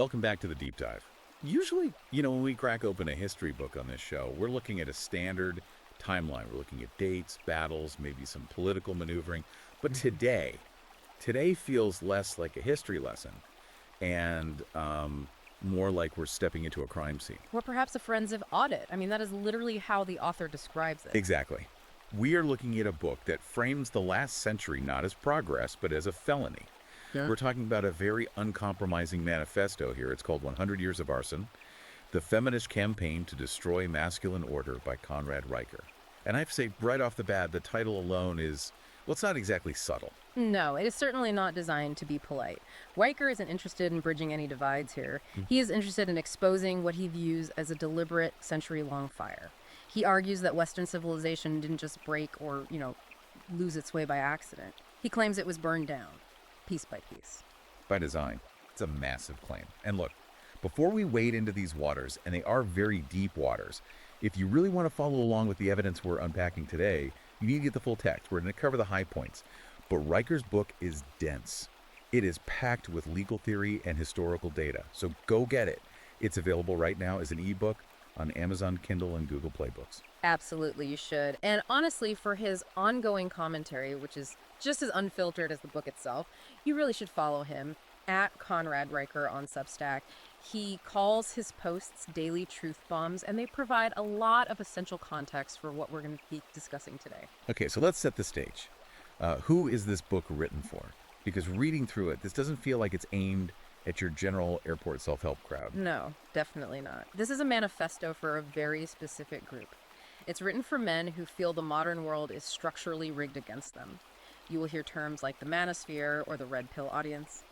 welcome back to the deep dive. Usually, when we crack open a history book on this show, we're looking at a standard timeline. We're looking at dates, battles, maybe some political maneuvering. But today feels less like a history lesson and more like we're stepping into a crime scene. Or perhaps a forensic audit. I mean, that is literally how the author describes it. Exactly. We are looking at a book that frames the last century not as progress, but as a felony. Yeah. We're talking about a very uncompromising manifesto here. It's called 100 Years of Arson, The Feminist Campaign to Destroy Masculine Order by Conrad Riker. And I have to say, right off the bat, the title alone is, well, it's not exactly subtle. No, it is certainly not designed to be polite. Riker isn't interested in bridging any divides here. He is interested in exposing what he views as a deliberate century-long fire. He argues that Western civilization didn't just break or, lose its way by accident. He claims it was burned down, piece by piece. By design. It's a massive claim. And look, before we wade into these waters, and they are very deep waters, if you really want to follow along with the evidence we're unpacking today, you need to get the full text. We're going to cover the high points. But Riker's book is dense. It is packed with legal theory and historical data. So go get it. It's available right now as an ebook on Amazon Kindle and Google Play Books. Absolutely, you should. And honestly, for his ongoing commentary, which is just as unfiltered as the book itself, you really should follow him at Conrad Riker on Substack. He calls his posts daily truth bombs, and they provide a lot of essential context for what we're going to be discussing today. Okay, so let's set the stage. Who is this book written for? Because reading through it, this doesn't feel like it's aimed at your general airport self-help crowd. No, definitely not. This is a manifesto for a very specific group. It's written for men who feel the modern world is structurally rigged against them. You will hear terms like the manosphere or the red pill audience.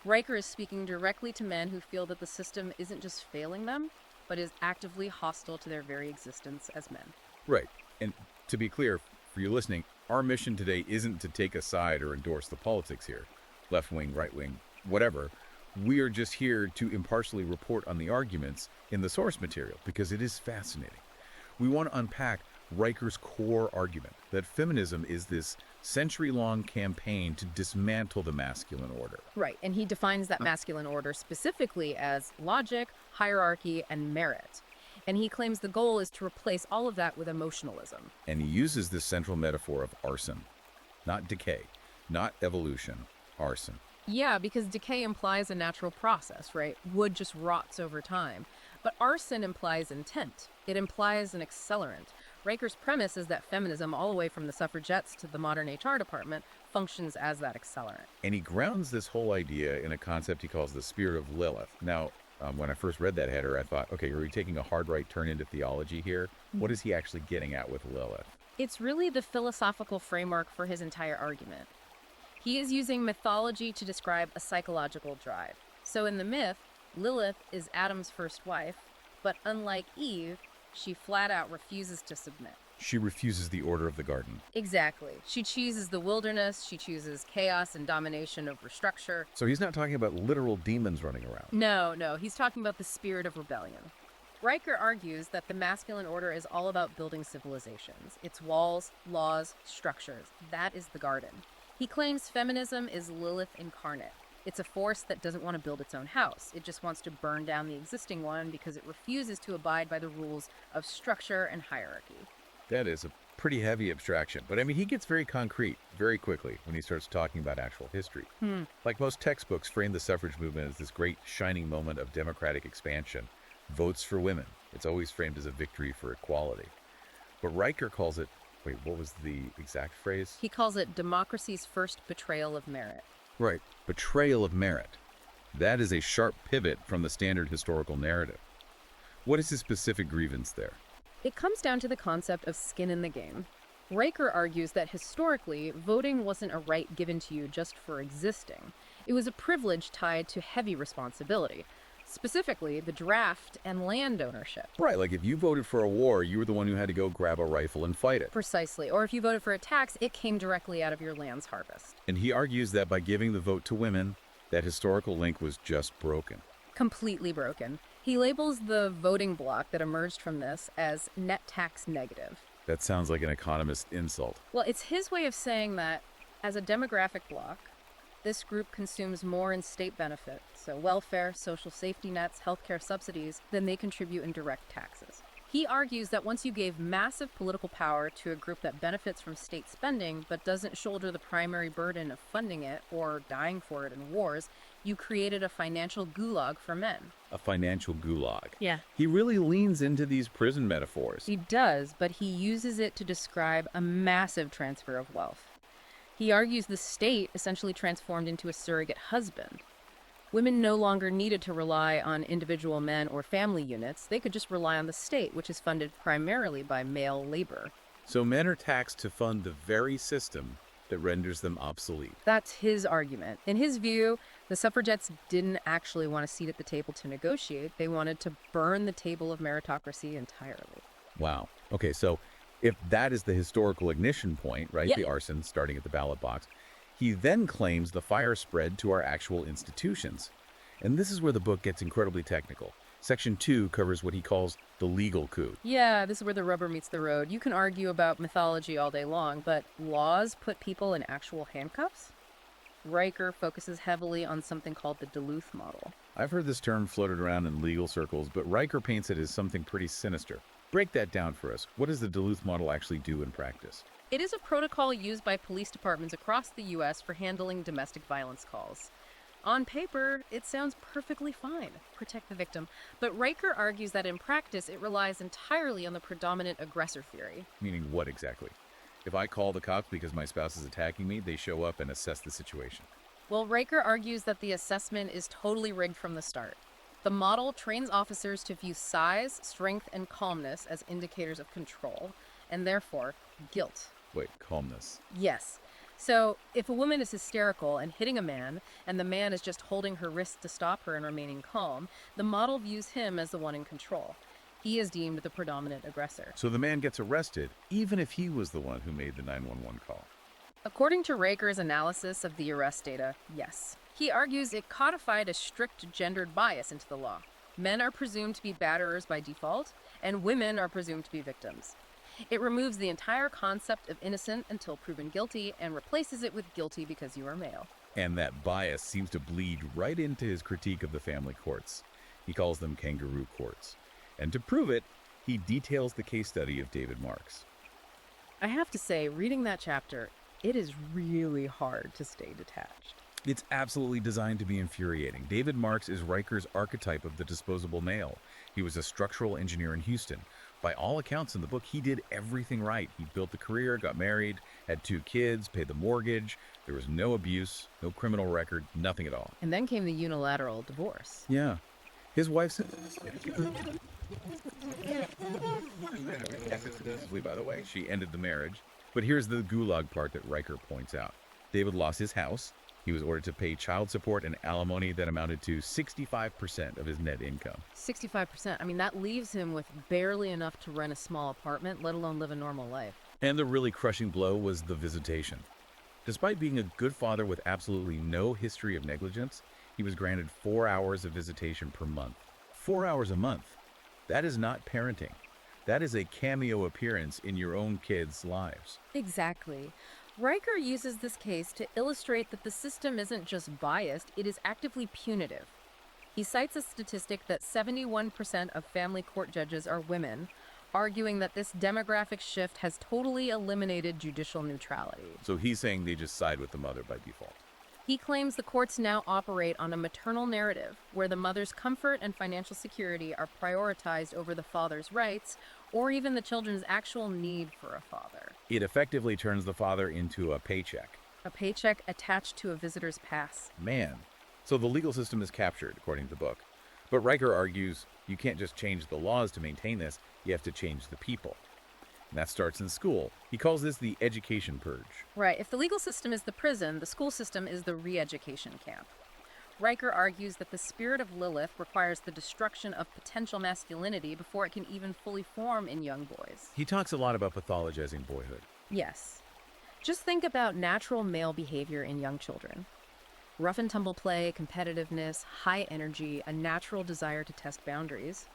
Riker is speaking directly to men who feel that the system isn't just failing them, but is actively hostile to their very existence as men. Right. And to be clear, for you listening, our mission today isn't to take a side or endorse the politics here. Left wing, right wing, whatever. We are just here to impartially report on the arguments in the source material because it is fascinating. We want to unpack Riker's core argument that feminism is this century-long campaign to dismantle the masculine order. Right, and he defines that masculine order specifically as logic, hierarchy, and merit. And he claims the goal is to replace all of that with emotionalism. And he uses this central metaphor of arson. Not decay, not evolution, arson. Yeah, because decay implies a natural process, right? Wood just rots over time. But arson implies intent. It implies an accelerant. Riker's premise is that feminism, all the way from the suffragettes to the modern HR department, functions as that accelerant. And he grounds this whole idea in a concept he calls the spirit of Lilith. Now, when I first read that header, I thought, okay, are we taking a hard right turn into theology here? What is he actually getting at with Lilith? It's really the philosophical framework for his entire argument. He is using mythology to describe a psychological drive. So in the myth, Lilith is Adam's first wife, but unlike Eve, she flat out refuses to submit. She refuses the order of the garden. Exactly. She chooses the wilderness, she chooses chaos and domination over structure. So he's not talking about literal demons running around. No, he's talking about the spirit of rebellion. Riker argues that the masculine order is all about building civilizations. It's walls, laws, structures. That is the garden. He claims feminism is Lilith incarnate. It's a force that doesn't want to build its own house. It just wants to burn down the existing one because it refuses to abide by the rules of structure and hierarchy. That is a pretty heavy abstraction. But I mean, he gets very concrete very quickly when he starts talking about actual history. Like most textbooks frame the suffrage movement as this great shining moment of democratic expansion. Votes for women. It's always framed as a victory for equality. But Riker calls it, wait, what was the exact phrase? He calls it democracy's first betrayal of merit. Right, betrayal of merit. That is a sharp pivot from the standard historical narrative. What is his specific grievance there? It comes down to the concept of skin in the game. Riker argues that historically, voting wasn't a right given to you just for existing. It was a privilege tied to heavy responsibility, specifically the draft and land ownership. Right, like if you voted for a war, you were the one who had to go grab a rifle and fight it. Precisely. Or if you voted for a tax, it came directly out of your land's harvest. And he argues that by giving the vote to women, that historical link was just broken. Completely broken. He labels the voting bloc that emerged from this as net tax negative. That sounds like an economist insult. Well, it's his way of saying that as a demographic bloc, this group consumes more in state benefits, so welfare, social safety nets, healthcare subsidies, than they contribute in direct taxes. He argues that once you gave massive political power to a group that benefits from state spending but doesn't shoulder the primary burden of funding it or dying for it in wars, you created a financial gulag for men. A financial gulag. Yeah. He really leans into these prison metaphors. He does, but he uses it to describe a massive transfer of wealth. He argues the state essentially transformed into a surrogate husband. Women no longer needed to rely on individual men or family units. They could just rely on the state, which is funded primarily by male labor. So men are taxed to fund the very system that renders them obsolete. That's his argument. In his view, the suffragettes didn't actually want a seat at the table to negotiate. They wanted to burn the table of meritocracy entirely. Wow. Okay, so if that is the historical ignition point, right, the arson starting at the ballot box, he then claims the fire spread to our actual institutions. And this is where the book gets incredibly technical. Section 2 covers what he calls the legal coup. Yeah, this is where the rubber meets the road. You can argue about mythology all day long, but laws put people in actual handcuffs? Riker focuses heavily on something called the Duluth model. I've heard this term floated around in legal circles, but Riker paints it as something pretty sinister. Break that down for us. What does the Duluth model actually do in practice? It is a protocol used by police departments across the U.S. for handling domestic violence calls. On paper, it sounds perfectly fine. Protect the victim. But Riker argues that in practice, it relies entirely on the predominant aggressor theory. Meaning what exactly? If I call the cops because my spouse is attacking me, they show up and assess the situation. Well, Riker argues that the assessment is totally rigged from the start. The model trains officers to view size, strength, and calmness as indicators of control, and therefore, guilt. Wait, calmness. Yes. So, if a woman is hysterical and hitting a man, and the man is just holding her wrist to stop her and remaining calm, the model views him as the one in control. He is deemed the predominant aggressor. So the man gets arrested, even if he was the one who made the 911 call. According to Riker's analysis of the arrest data, yes. He argues it codified a strict gendered bias into the law. Men are presumed to be batterers by default, and women are presumed to be victims. It removes the entire concept of innocent until proven guilty and replaces it with guilty because you are male. And that bias seems to bleed right into his critique of the family courts. He calls them kangaroo courts. And to prove it, he details the case study of David Marks. I have to say, reading that chapter, it is really hard to stay detached. It's absolutely designed to be infuriating. David Marks is Riker's archetype of the disposable male. He was a structural engineer in Houston. By all accounts in the book, he did everything right. He built a career, got married, had 2 kids, paid the mortgage. There was no abuse, no criminal record, nothing at all. And then came the unilateral divorce. Yeah. His wife said, by the way, she ended the marriage. But here's the gulag part that Riker points out. David lost his house. He was ordered to pay child support and alimony that amounted to 65% of his net income. 65%. I mean, that leaves him with barely enough to rent a small apartment, let alone live a normal life. And the really crushing blow was the visitation. Despite being a good father with absolutely no history of negligence, he was granted 4 hours of visitation per month. 4 hours a month. That is not parenting. That is a cameo appearance in your own kids' lives. Exactly. Riker uses this case to illustrate that the system isn't just biased, it is actively punitive. He cites a statistic that 71% of family court judges are women, arguing that this demographic shift has totally eliminated judicial neutrality. So he's saying they just side with the mother by default. He claims the courts now operate on a maternal narrative, where the mother's comfort and financial security are prioritized over the father's rights, or even the children's actual need for a father. It effectively turns the father into a paycheck. A paycheck attached to a visitor's pass. Man. So the legal system is captured, according to the book. But Riker argues you can't just change the laws to maintain this, you have to change the people. And that starts in school. He calls this the education purge. Right. If the legal system is the prison, the school system is the re-education camp. Riker argues that the spirit of Lilith requires the destruction of potential masculinity before it can even fully form in young boys. He talks a lot about pathologizing boyhood. Yes. Just think about natural male behavior in young children. Rough and tumble play, competitiveness, high energy, a natural desire to test boundaries.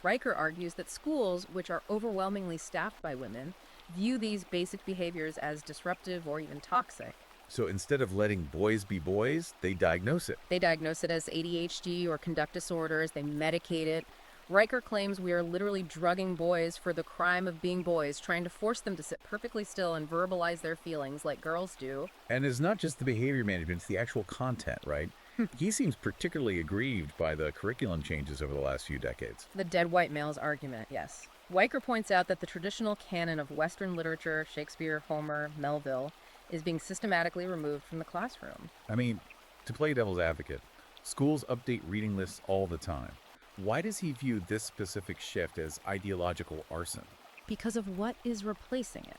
Riker argues that schools, which are overwhelmingly staffed by women, view these basic behaviors as disruptive or even toxic. So instead of letting boys be boys, they diagnose it. They diagnose it as ADHD or conduct disorders, they medicate it. Riker claims we are literally drugging boys for the crime of being boys, trying to force them to sit perfectly still and verbalize their feelings like girls do. And it's not just the behavior management, it's the actual content, right? He seems particularly aggrieved by the curriculum changes over the last few decades. The dead white males argument, yes. Riker points out that the traditional canon of Western literature, Shakespeare, Homer, Melville, is being systematically removed from the classroom. I mean, to play devil's advocate, schools update reading lists all the time. Why does he view this specific shift as ideological arson? Because of what is replacing it.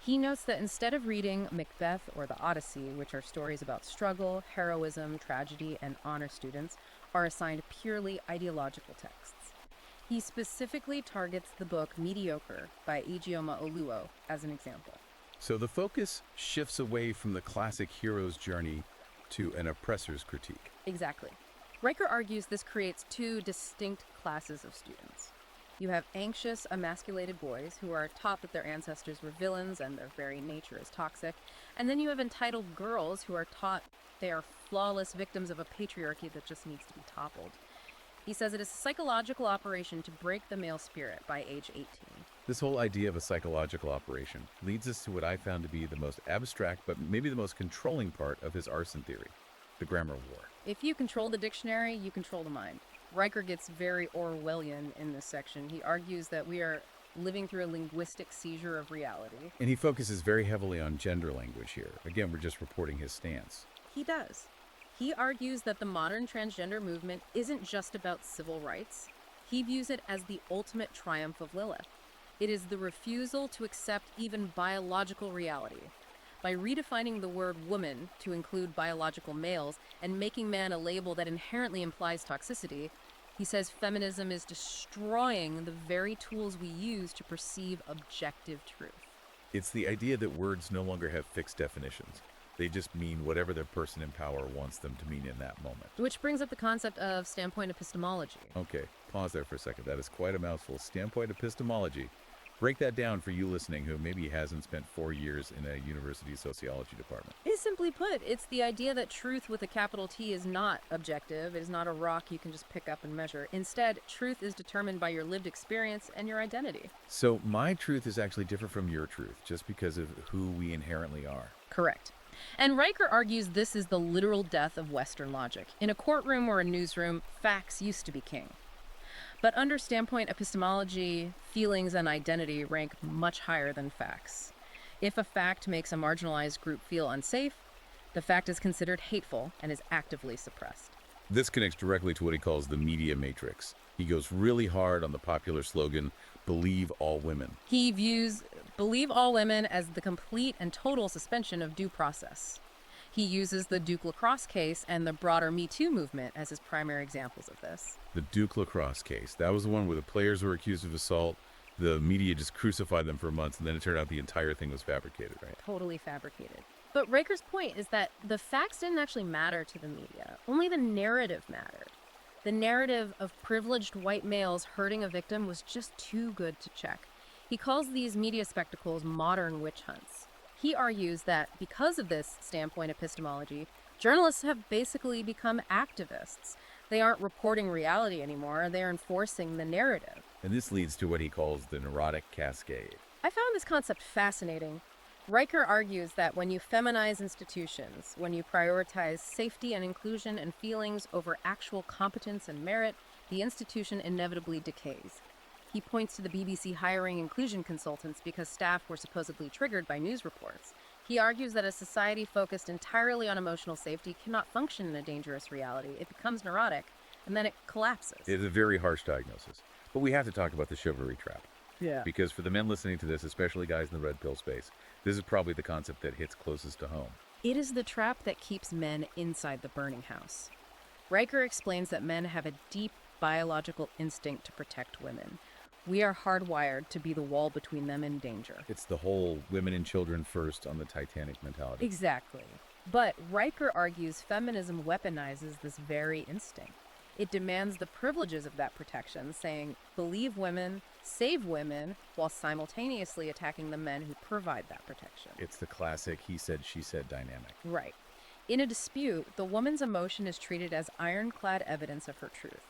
He notes that instead of reading Macbeth or the Odyssey, which are stories about struggle, heroism, tragedy, and honor students, are assigned purely ideological texts. He specifically targets the book Mediocre by Ijeoma Oluo as an example. So the focus shifts away from the classic hero's journey to an oppressor's critique. Exactly. Riker argues this creates two distinct classes of students. You have anxious, emasculated boys who are taught that their ancestors were villains and their very nature is toxic. And then you have entitled girls who are taught they are flawless victims of a patriarchy that just needs to be toppled. He says it is a psychological operation to break the male spirit by age 18. This whole idea of a psychological operation leads us to what I found to be the most abstract but maybe the most controlling part of his arson theory, the grammar war. If you control the dictionary, you control the mind. Riker gets very Orwellian in this section. He argues that we are living through a linguistic seizure of reality. And he focuses very heavily on gender language here. Again, we're just reporting his stance. He does. He argues that the modern transgender movement isn't just about civil rights. He views it as the ultimate triumph of Lilith. It is the refusal to accept even biological reality. By redefining the word woman to include biological males and making man a label that inherently implies toxicity, he says feminism is destroying the very tools we use to perceive objective truth. It's the idea that words no longer have fixed definitions. They just mean whatever the person in power wants them to mean in that moment. Which brings up the concept of standpoint epistemology. Okay, pause there for a second. That is quite a mouthful. Standpoint epistemology. Break that down for you listening who maybe hasn't spent 4 years in a university sociology department. It's simply put, it's the idea that truth with a capital T is not objective. It is not a rock you can just pick up and measure. Instead, truth is determined by your lived experience and your identity. So my truth is actually different from your truth just because of who we inherently are. Correct. And Riker argues this is the literal death of Western logic. In a courtroom or a newsroom, facts used to be king. But under standpoint epistemology, feelings and identity rank much higher than facts. If a fact makes a marginalized group feel unsafe, the fact is considered hateful and is actively suppressed. This connects directly to what he calls the media matrix. He goes really hard on the popular slogan, "Believe all women." He views believe all women as the complete and total suspension of due process. He uses the Duke lacrosse case and the broader Me Too movement as his primary examples of this. The Duke lacrosse case. That was the one where the players were accused of assault. The media just crucified them for months, and then it turned out the entire thing was fabricated, right? Totally fabricated. But Riker's point is that the facts didn't actually matter to the media. Only the narrative mattered. The narrative of privileged white males hurting a victim was just too good to check. He calls these media spectacles modern witch hunts. He argues that because of this standpoint epistemology, journalists have basically become activists. They aren't reporting reality anymore, they're enforcing the narrative. And this leads to what he calls the neurotic cascade. I found this concept fascinating. Riker argues that when you feminize institutions, when you prioritize safety and inclusion and feelings over actual competence and merit, the institution inevitably decays. He points to the BBC hiring inclusion consultants because staff were supposedly triggered by news reports. He argues that a society focused entirely on emotional safety cannot function in a dangerous reality. It becomes neurotic, and then it collapses. It's a very harsh diagnosis. But we have to talk about the chivalry trap. Yeah. Because for the men listening to this, especially guys in the red pill space, this is probably the concept that hits closest to home. It is the trap that keeps men inside the burning house. Riker explains that men have a deep biological instinct to protect women. We are hardwired to be the wall between them and danger. It's the whole women and children first on the Titanic mentality. Exactly. But Riker argues feminism weaponizes this very instinct. It demands the privileges of that protection, saying, believe women, save women while simultaneously attacking the men who provide that protection. It's the classic he said, she said dynamic. Right. In a dispute, the woman's emotion is treated as ironclad evidence of her truth.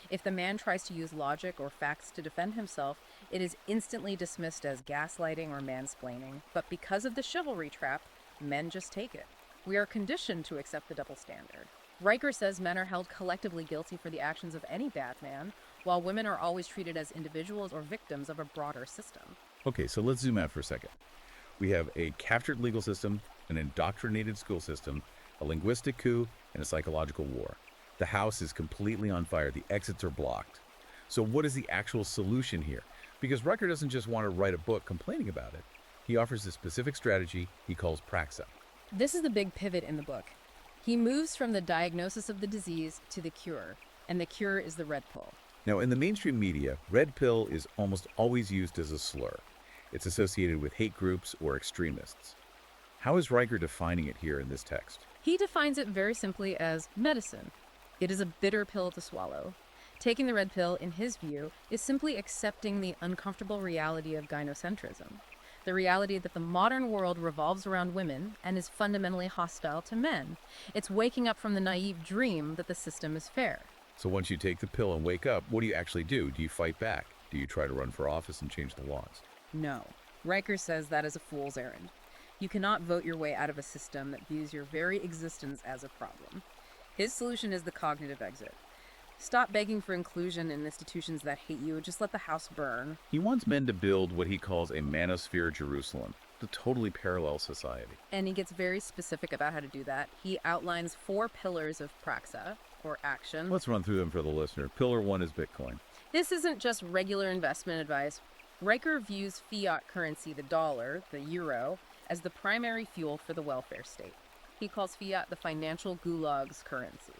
If the man tries to use logic or facts to defend himself, it is instantly dismissed as gaslighting or mansplaining. But because of the chivalry trap, men just take it. We are conditioned to accept the double standard. Riker says men are held collectively guilty for the actions of any bad man, while women are always treated as individuals or victims of a broader system. Okay, so let's zoom out for a second. We have a captured legal system, an indoctrinated school system, a linguistic coup, and a psychological war. The house is completely on fire. The exits are blocked. So what is the actual solution here? Because Riker doesn't just want to write a book complaining about it. He offers a specific strategy he calls praxa. This is the big pivot in the book. He moves from the diagnosis of the disease to the cure, and the cure is the red pill. Now, in the mainstream media, red pill is almost always used as a slur. It's associated with hate groups or extremists. How is Riker defining it here in this text? He defines it very simply as medicine. It is a bitter pill to swallow. Taking the red pill, in his view, is simply accepting the uncomfortable reality of gynocentrism. The reality that the modern world revolves around women and is fundamentally hostile to men. It's waking up from the naive dream that the system is fair. So once you take the pill and wake up, what do you actually do? Do you fight back? Do you try to run for office and change the laws? No. Riker says that is a fool's errand. You cannot vote your way out of a system that views your very existence as a problem. His solution is the cognitive exit. Stop begging for inclusion in institutions that hate you. Just let the house burn. He wants men to build what he calls a manosphere Jerusalem, a totally parallel society. And he gets very specific about how to do that. He outlines 4 pillars of praxa, or action. Let's run through them for the listener. Pillar 1 is Bitcoin. This isn't just regular investment advice. Riker views fiat currency, the dollar, the euro, as the primary fuel for the welfare state. He calls fiat the financial gulag's currency.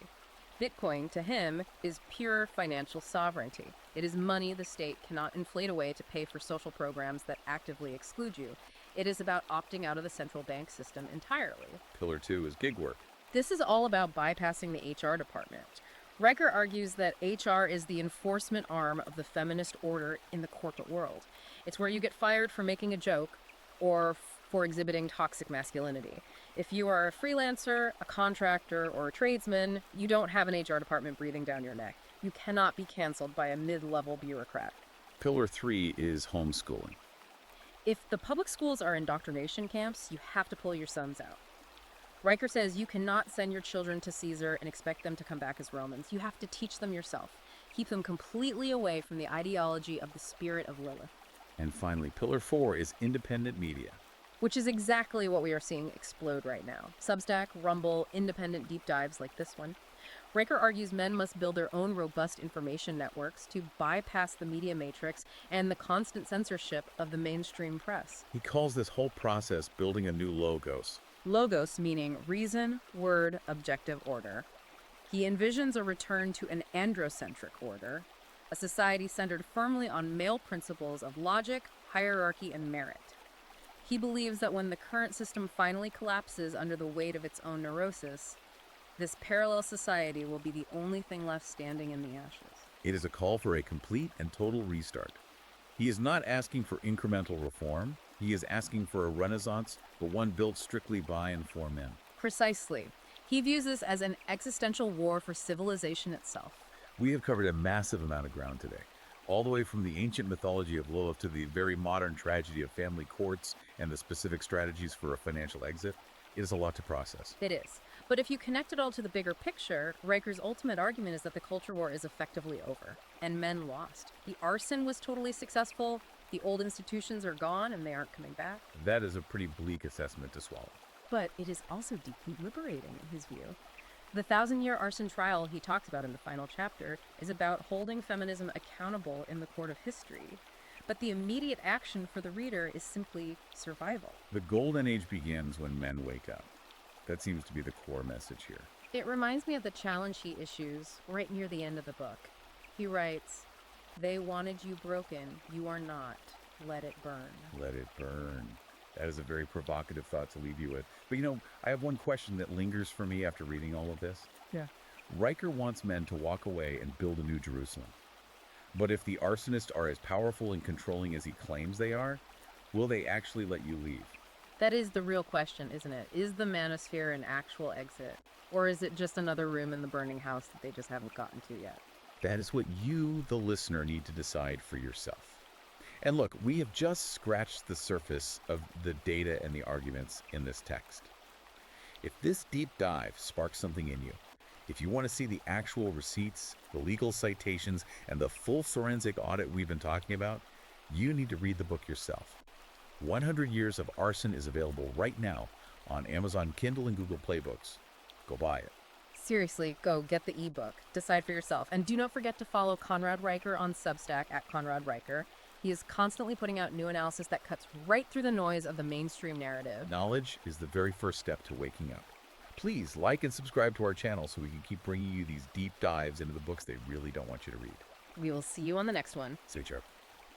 Bitcoin, to him, is pure financial sovereignty. It is money the state cannot inflate away to pay for social programs that actively exclude you. It is about opting out of the central bank system entirely. Pillar 2 is gig work. This is all about bypassing the HR department. Riker argues that HR is the enforcement arm of the feminist order in the corporate world. It's where you get fired for making a joke or for exhibiting toxic masculinity. If you are a freelancer, a contractor, or a tradesman, you don't have an HR department breathing down your neck. You cannot be canceled by a mid-level bureaucrat. Pillar 3 is homeschooling. If the public schools are indoctrination camps, you have to pull your sons out. Riker says you cannot send your children to Caesar and expect them to come back as Romans. You have to teach them yourself. Keep them completely away from the ideology of the spirit of Lilith. And finally, Pillar 4 is independent media. Which is exactly what we are seeing explode right now. Substack, Rumble, independent deep dives like this one. Riker argues men must build their own robust information networks to bypass the media matrix and the constant censorship of the mainstream press. He calls this whole process building a new logos. Logos meaning reason, word, objective order. He envisions a return to an androcentric order, a society centered firmly on male principles of logic, hierarchy, and merit. He believes that when the current system finally collapses under the weight of its own neurosis, this parallel society will be the only thing left standing in the ashes. It is a call for a complete and total restart. He is not asking for incremental reform. He is asking for a renaissance, but one built strictly by and for men. Precisely. He views this as an existential war for civilization itself. We have covered a massive amount of ground today, all the way from the ancient mythology of Lilith to the very modern tragedy of family courts and the specific strategies for a financial exit. It is a lot to process. It is. But if you connect it all to the bigger picture, Riker's ultimate argument is that the culture war is effectively over, and men lost. The arson was totally successful, the old institutions are gone, and they aren't coming back. That is a pretty bleak assessment to swallow. But it is also deeply liberating, in his view. The 1,000-year arson trial he talks about in the final chapter is about holding feminism accountable in the court of history. But the immediate action for the reader is simply survival. The golden age begins when men wake up. That seems to be the core message here. It reminds me of the challenge he issues right near the end of the book. He writes, "They wanted you broken. You are not. Let it burn." Let it burn. That is a very provocative thought to leave you with. But I have one question that lingers for me after reading all of this. Yeah. Riker wants men to walk away and build a new Jerusalem. But if the arsonists are as powerful and controlling as he claims they are, will they actually let you leave? That is the real question, isn't it? Is the manosphere an actual exit? Or is it just another room in the burning house that they just haven't gotten to yet? That is what you, the listener, need to decide for yourself. And look, we have just scratched the surface of the data and the arguments in this text. If this deep dive sparks something in you, if you want to see the actual receipts, the legal citations, and the full forensic audit we've been talking about, you need to read the book yourself. 100 Years of Arson is available right now on Amazon Kindle and Google Play Books. Go buy it. Seriously, go get the ebook. Decide for yourself. And do not forget to follow Conrad Riker on Substack at Conrad Riker. He is constantly putting out new analysis that cuts right through the noise of the mainstream narrative. Knowledge is the very first step to waking up. Please like and subscribe to our channel so we can keep bringing you these deep dives into the books they really don't want you to read. We will see you on the next one. Stay sharp.